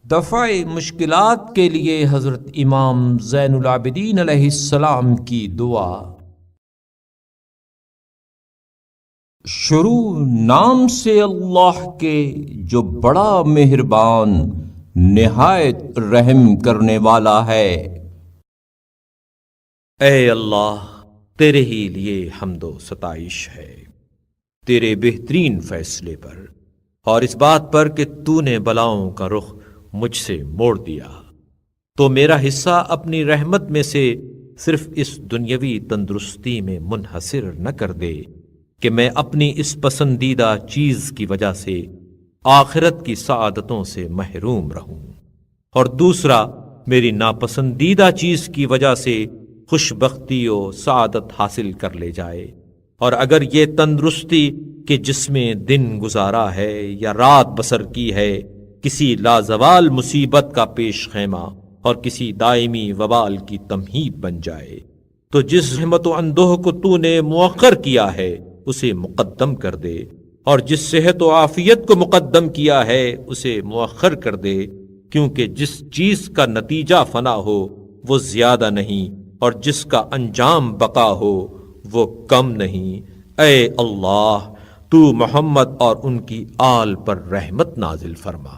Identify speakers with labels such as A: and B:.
A: دفع مشکلات کے لیے حضرت امام زین العابدین علیہ السلام کی دعا۔ شروع نام سے اللہ کے جو بڑا مہربان نہایت رحم کرنے والا ہے۔ اے اللہ، تیرے ہی لیے حمد و ستائش ہے، تیرے بہترین فیصلے پر اور اس بات پر کہ تو نے بلاؤں کا رخ مجھ سے موڑ دیا، تو میرا حصہ اپنی رحمت میں سے صرف اس دنیاوی تندرستی میں منحصر نہ کر دے کہ میں اپنی اس پسندیدہ چیز کی وجہ سے آخرت کی سعادتوں سے محروم رہوں، اور دوسرا میری ناپسندیدہ چیز کی وجہ سے خوش بختی و سعادت حاصل کر لے جائے، اور اگر یہ تندرستی کہ جس میں دن گزارا ہے یا رات بسر کی ہے کسی لازوال مصیبت کا پیش خیمہ اور کسی دائمی وبال کی تمہید بن جائے، تو جس رحمت و اندوہ کو تو نے مؤخر کیا ہے اسے مقدم کر دے، اور جس صحت و عافیت کو مقدم کیا ہے اسے مؤخر کر دے، کیونکہ جس چیز کا نتیجہ فنا ہو وہ زیادہ نہیں، اور جس کا انجام بقا ہو وہ کم نہیں۔ اے اللہ، تو محمد اور ان کی آل پر رحمت نازل فرما۔